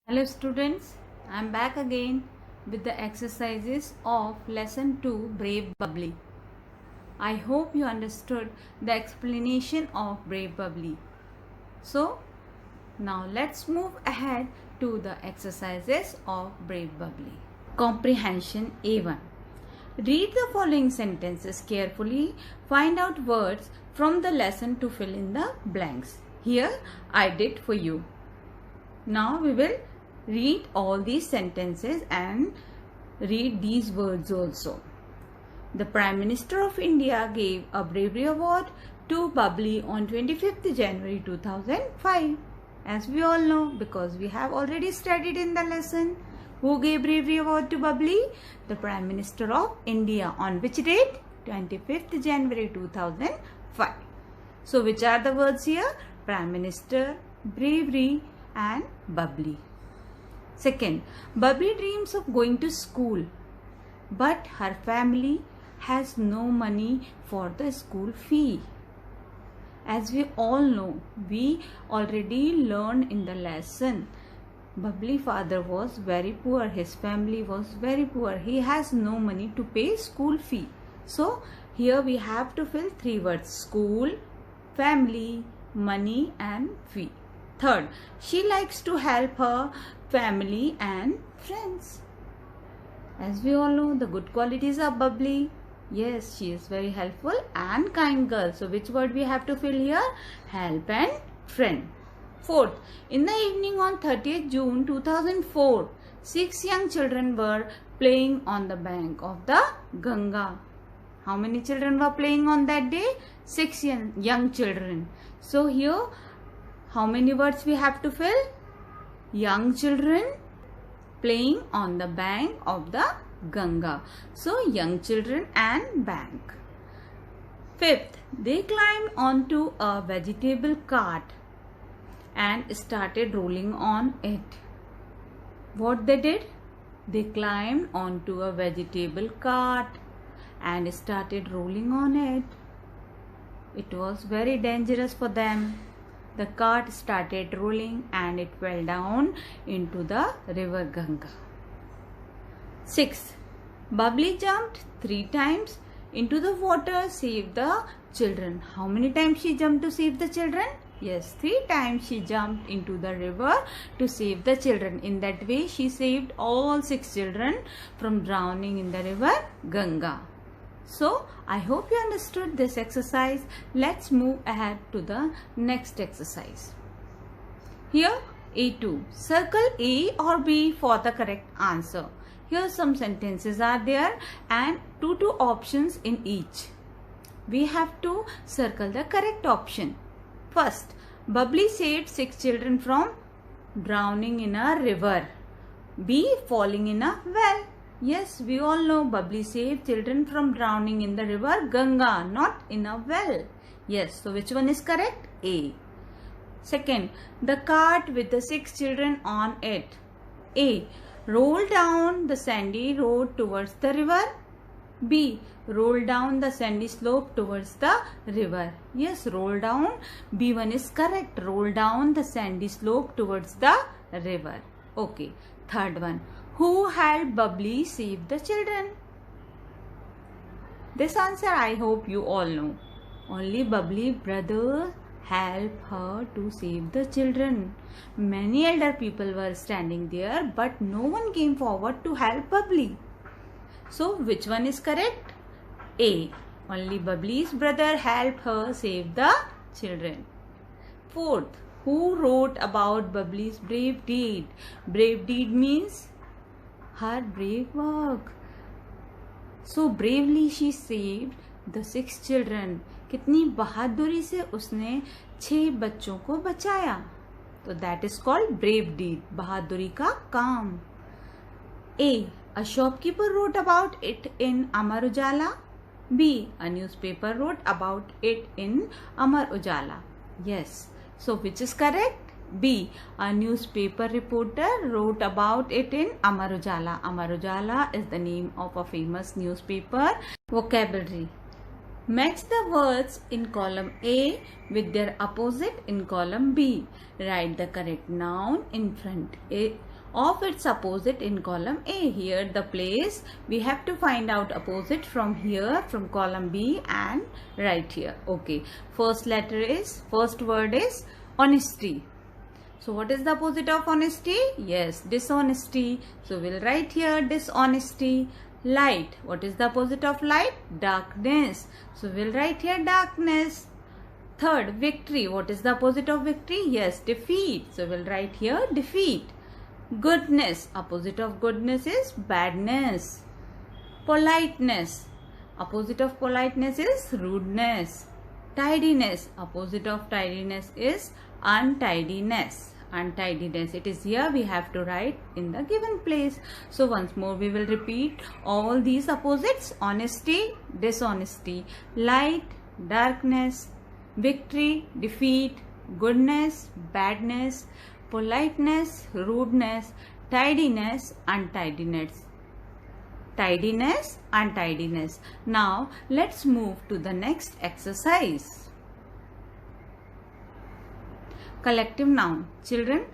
Hello students, I am back again with the exercises of lesson 2 Brave Bubbly. I hope you understood the explanation of Brave Bubbly. So now let's move ahead to the exercises of Brave Bubbly. Comprehension A1. Read the following sentences carefully. Find out words from the lesson to fill in the blanks. Here I did for you. Now we will read all these sentences and read these words also. The Prime Minister of India gave a bravery award to Bubbly on 25th January 2005. As we all know, because we have already studied in the lesson. Who gave bravery award to Bubbly? The Prime Minister of India. On which date? 25th January 2005. So which are the words here? Prime Minister, bravery and Bubbly. Second, Bubbly dreams of going to school, but her family has no money for the school fee. As we all know, we already learned in the lesson, Bubbly father was very poor, his family was very poor, he has no money to pay school fee. So here we have to fill three words: school, family, money and fee. Third, she likes to help her family and friends. As we all know, the good qualities are Bubbly. Yes, she is very helpful and kind girl. So which word we have to fill here? Help and friend. Fourth, in the evening on 30th June 2004, 6 young children were playing on the bank of the Ganga. How many children were playing on that day? 6 young children. So here, how many words we have to fill? Young children playing on the bank of the Ganga. So young children and bank. Fifth, they climbed onto a vegetable cart and started rolling on it. What they did? They climbed onto a vegetable cart and started rolling on it. It was very dangerous for them. The cart started rolling and it fell down into the river Ganga. 6. Bubbly jumped 3 times into the water, saved the children. How many times she jumped to save the children? Yes, 3 times she jumped into the river to save the children. In that way, she saved all 6 children from drowning in the river Ganga. So, I hope you understood this exercise. Let's move ahead to the next exercise. Here, A2. Circle A or B for the correct answer. Here some sentences are there and two options in each. We have to circle the correct option. First, Bubbly saved 6 children from drowning in a river. B. Falling in a well. Yes, we all know Bubbly saved children from drowning in the river Ganga, not in a well. Yes, so which one is correct? A. Second, the cart with the 6 children on it. A. Roll down the sandy road towards the river. B. Roll down the sandy slope towards the river. Yes, roll down. B1 is correct. Roll down the sandy slope towards the river. Okay. Third one. Who helped Bubbly save the children? This answer I hope you all know. Only Bubbly brother helped her to save the children. Many elder people were standing there, but no one came forward to help Bubbly. So which one is correct? A. Only Bubbly's brother helped her save the children. Fourth, who wrote about Bubbly's brave deed? Brave deed means her brave work. So bravely she saved the 6 children. कितनी बहादुरी से उसने 6 बच्चों को बचाया. तो that is called brave deed. बहादुरी का काम. A. A shopkeeper wrote about it in Amar Ujala. B. A newspaper wrote about it in Amar Ujala. Yes. So which is correct? B. A newspaper reporter wrote about it in Amar Ujala. Amar Ujala is the name of a famous newspaper. Vocabulary. Match the words in column A with their opposite in column B. Write the correct noun in front of its opposite in column A. Here the place we have to find out opposite from here, from column B, and right here. Okay, first word is honesty. So what is the opposite of honesty? Yes, dishonesty. So we'll write here dishonesty. Light. What is the opposite of light? Darkness. So we'll write here darkness. Third, victory. What is the opposite of victory? Yes, defeat. So we'll write here defeat. Goodness. Opposite of goodness is badness. Politeness. Opposite of politeness is rudeness. Tidiness. Opposite of tidiness is untidiness. Untidiness. It is here we have to write in the given place. So once more we will repeat all these opposites: honesty, dishonesty, light, darkness, victory, defeat, goodness, badness, politeness, rudeness, tidiness, untidiness. Tidiness, untidiness. Now let's move to the next exercise. Collective noun. Children,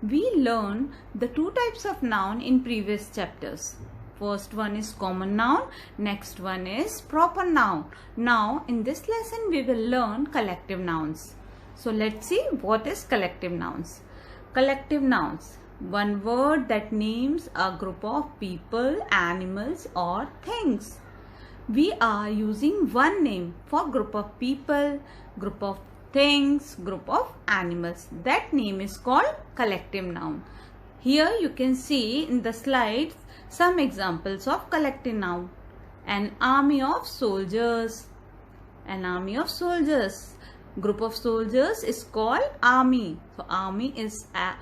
we learned the two types of noun in previous chapters. First one is common noun, next one is proper noun. Now in this lesson we will learn collective nouns. So let's see what is collective nouns. Collective nouns. One word that names a group of people, animals or things. We are using one name for group of people, group of things, group of animals. That name is called collective noun. Here you can see in the slides some examples of collective noun. An army of soldiers. An army of soldiers. Group of soldiers is called army. So army is a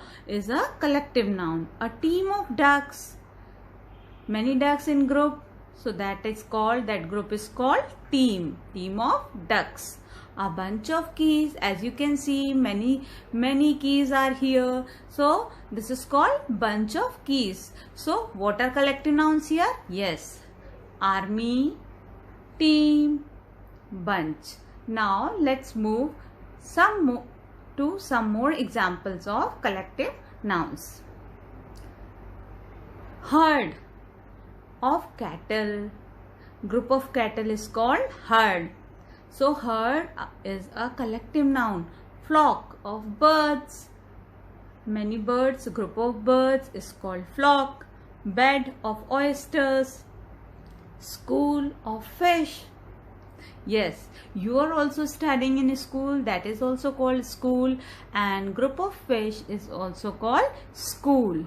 collective noun. A team of ducks. Many ducks in group. So that group is called team. Team of ducks. A bunch of keys. As you can see, many keys are here. So this is called bunch of keys. So what are collective nouns here? Yes, army, team, bunch. Now let's move to some more examples of collective nouns. Herd of cattle. Group of cattle is called herd. So herd is a collective noun. Flock of birds. Many birds, group of birds is called flock. Bed of oysters. School of fish. Yes, you are also studying in a school, that is also called school, and group of fish is also called school.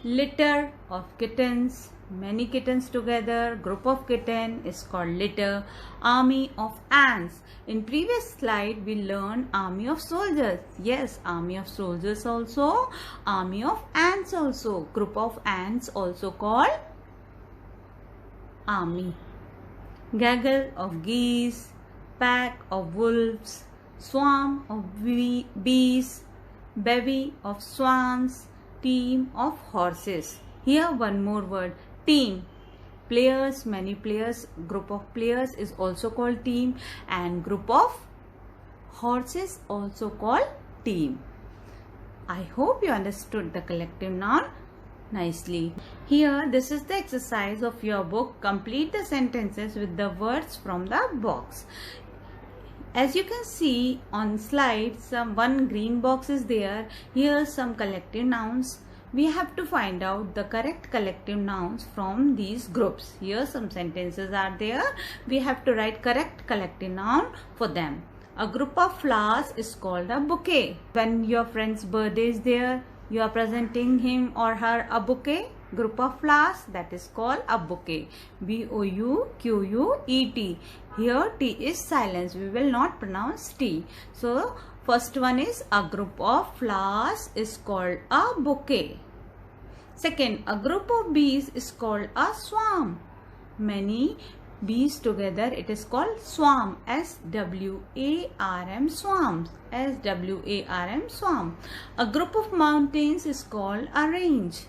Litter of kittens. Many kittens together, group of kitten is called litter. Army of ants. In previous slide we learned army of soldiers. Yes, army of soldiers also. Army of ants also. Group of ants also called army. Gaggle of geese. Pack of wolves. Swarm of bees. Bevy of swans. Team of horses. Here one more word. Team. Players, many players, group of players is also called team, and group of horses also called team. I hope you understood the collective noun nicely. Here this is the exercise of your book. Complete the sentences with the words from the box. As you can see on slides, one green box is there. Here some collective nouns. We have to find out the correct collective nouns from these groups. Here some sentences are there. We have to write correct collective noun for them. A group of flowers is called a bouquet. When your friend's birthday is there, you are presenting him or her a bouquet. Group of flowers, that is called a bouquet. B-O-U-Q-U-E-T. Here T is silence. We will not pronounce T. So first one is a group of flowers is called a bouquet. Second, a group of bees is called a swarm. Many bees together, it is called swarm. S-W-A-R-M, swarms. S-W-A-R-M, swarm. A group of mountains is called a range.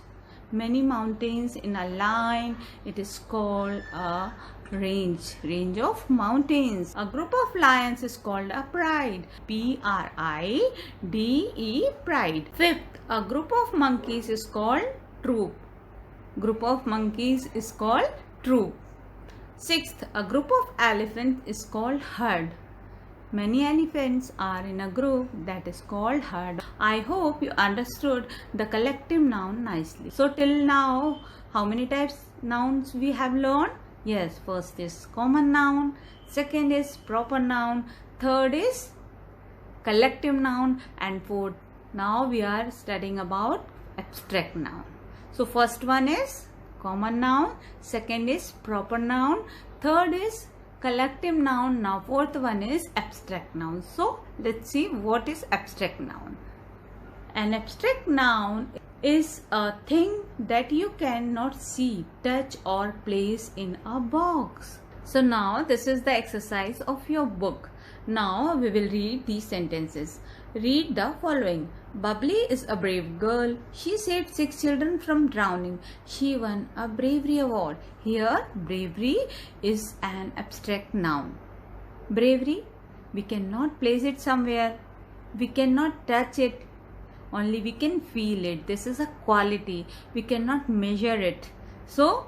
Many mountains in a line, it is called a Range of mountains. A group of lions is called a pride. Pride, pride. Fifth, a group of monkeys is called troop. Group of monkeys is called troop. Sixth, a group of elephants is called herd. Many elephants are in a group, that is called herd. I hope you understood the collective noun nicely. So till now, how many types nouns we have learned? Yes, first is common noun, second is proper noun, third is collective noun, and fourth, now we are studying about abstract noun. So first one is common noun, second is proper noun, third is collective noun, now fourth one is abstract noun. So let's see what is abstract noun. An abstract noun is a thing that you cannot see, touch or place in a box. So now this is the exercise of your book. Now we will read these sentences. Read the following. Bubbly is a brave girl. She saved 6 children from drowning. She won a bravery award. Here, bravery is an abstract noun. Bravery, we cannot place it somewhere. We cannot touch it. Only we can feel it. This is a quality. We cannot measure it. So,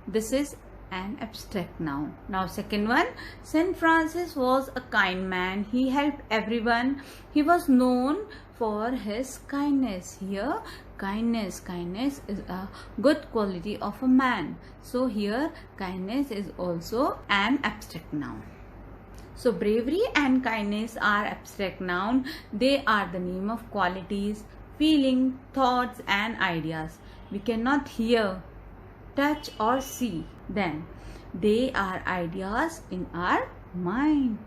this is an abstract noun. Now second one, St. Francis was a kind man. He helped everyone. He was known for his kindness. Here kindness is a good quality of a man. So here kindness is also an abstract noun. So bravery and kindness are abstract noun. They are the name of qualities, feeling, thoughts and ideas. We cannot hear, touch or see them. They are ideas in our mind.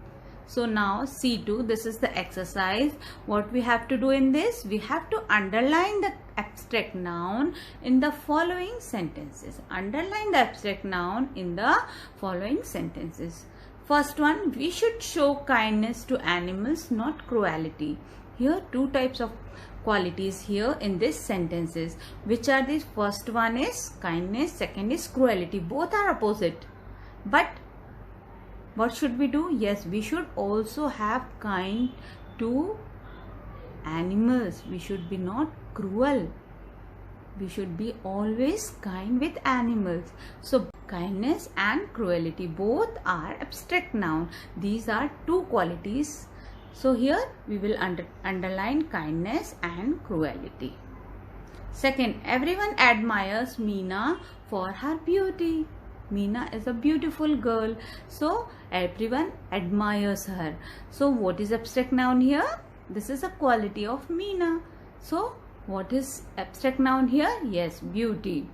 So now C2, this is the exercise. What we have to do in this? We have to underline the abstract noun in the following sentences. Underline the abstract noun in the following sentences. First one, we should show kindness to animals, not cruelty. Here two types of qualities here in this sentences. Which are these? First one is kindness, second is cruelty. Both are opposite. But what should we do? Yes, we should also have kind to animals. We should be not cruel. We should be always kind with animals. So kindness and cruelty both are abstract noun. These are two qualities. So here we will underline kindness and cruelty. Second, everyone admires Meena for her beauty. Meena is a beautiful girl. So everyone admires her. So what is abstract noun here? This is a quality of Meena. So what is abstract noun here? Yes, beauty.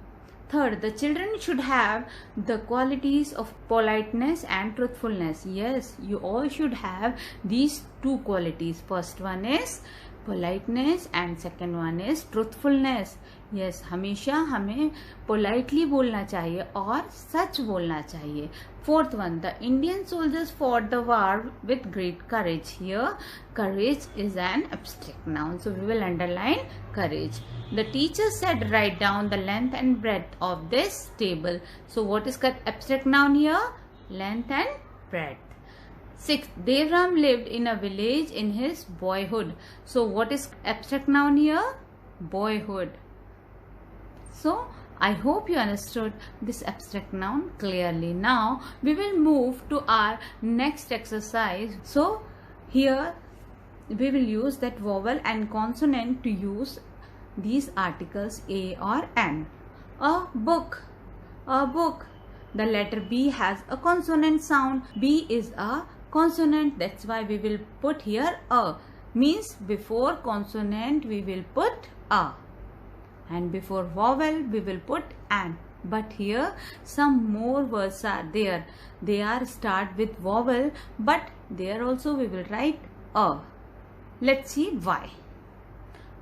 Third, the children should have the qualities of politeness and truthfulness. Yes, you all should have these two qualities. First one is politeness and second one is truthfulness. Yes, हमेशा हमें politely बोलना चाहिए और सच बोलना चाहिए. Fourth one, the Indian soldiers fought the war with great courage. Here, courage is an abstract noun. So we will underline courage. The teacher said, write down the length and breadth of this table. So what is abstract noun here? Length and breadth. Sixth, Devram lived in a village in his boyhood. So what is abstract noun here? Boyhood. So I hope you understood this abstract noun clearly. Now we will move to our next exercise. So here we will use that vowel and consonant to use these articles A or N. A book. A book. The letter B has a consonant sound. B is a consonant. That's why we will put here a. Means before consonant we will put a. And before vowel we will put an. But here some more words are there. They are start with vowel, but there also we will write a. Let's see why.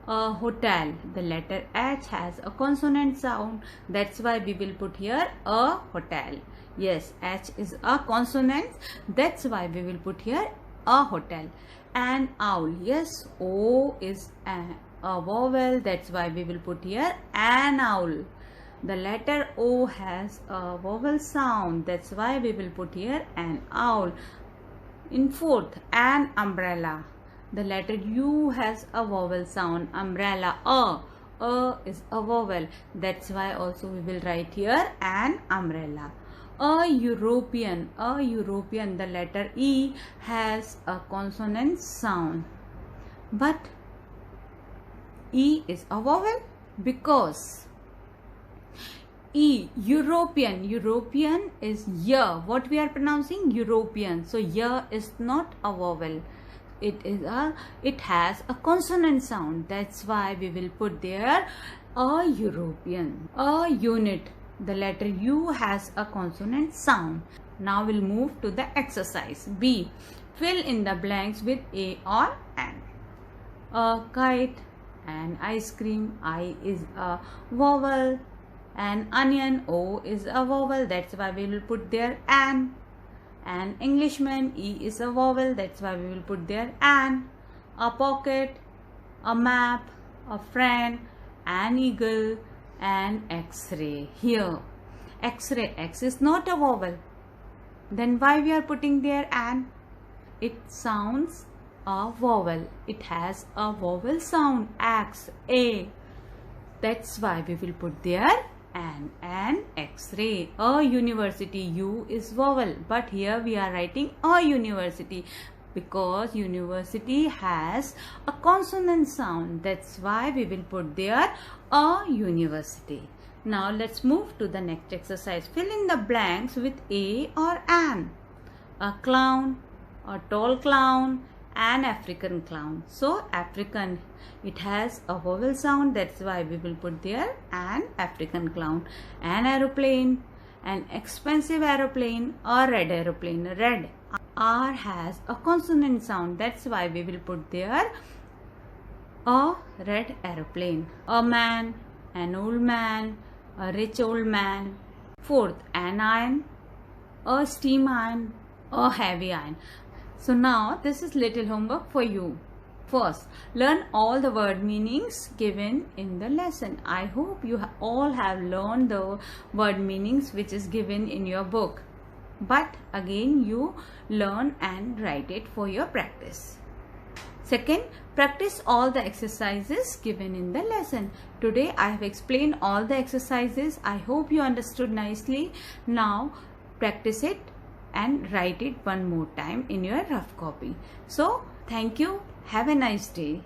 A hotel. The letter H has a consonant sound. That's why we will put here a hotel. Yes, H is a consonant. That's why we will put here a hotel. An owl. Yes, O is a vowel. That's why we will put here an owl. The letter O has a vowel sound. That's why we will put here an owl. In fourth, an umbrella. The letter U has a vowel sound. Umbrella. A is a vowel. That's why also we will write here an umbrella. A European. The letter E has a consonant sound. But E is a vowel because E, European is Y. What we are pronouncing? European. So Y is not a vowel. It has a consonant sound. That's why we will put there a European. A unit. The letter U has a consonant sound. Now we'll move to the exercise. B. Fill in the blanks with A or N. A kite, an ice cream, I is a vowel. An onion, O is a vowel. That's why we will put there an. An Englishman, E is a vowel. That's why we will put there an. A pocket, a map, a friend, an eagle, an X-ray. Here, X-ray, X is not a vowel. Then why we are putting there an? It sounds a vowel. It has a vowel sound. X, A. That's why we will put there an X-ray. A university, U is vowel, but here we are writing a university because university has a consonant sound. That's why we will put there a university. Now let's move to the next exercise. Fill in the blanks with A or an. A clown, a tall clown, an African clown. So African, it has a vowel sound. That's why we will put there an African clown. An aeroplane, an expensive aeroplane, a red aeroplane. Red, R has a consonant sound. That's why we will put there a red aeroplane. A man, an old man, a rich old man. Fourth, an iron, a steam iron, a heavy iron. So now this is little homework for you. First, learn all the word meanings given in the lesson. I hope you all have learned the word meanings which is given in your book. But again, you learn and write it for your practice. Second, practice all the exercises given in the lesson. Today I have explained all the exercises. I hope you understood nicely. Now practice it and write it one more time in your rough copy. So thank you. Have a nice day.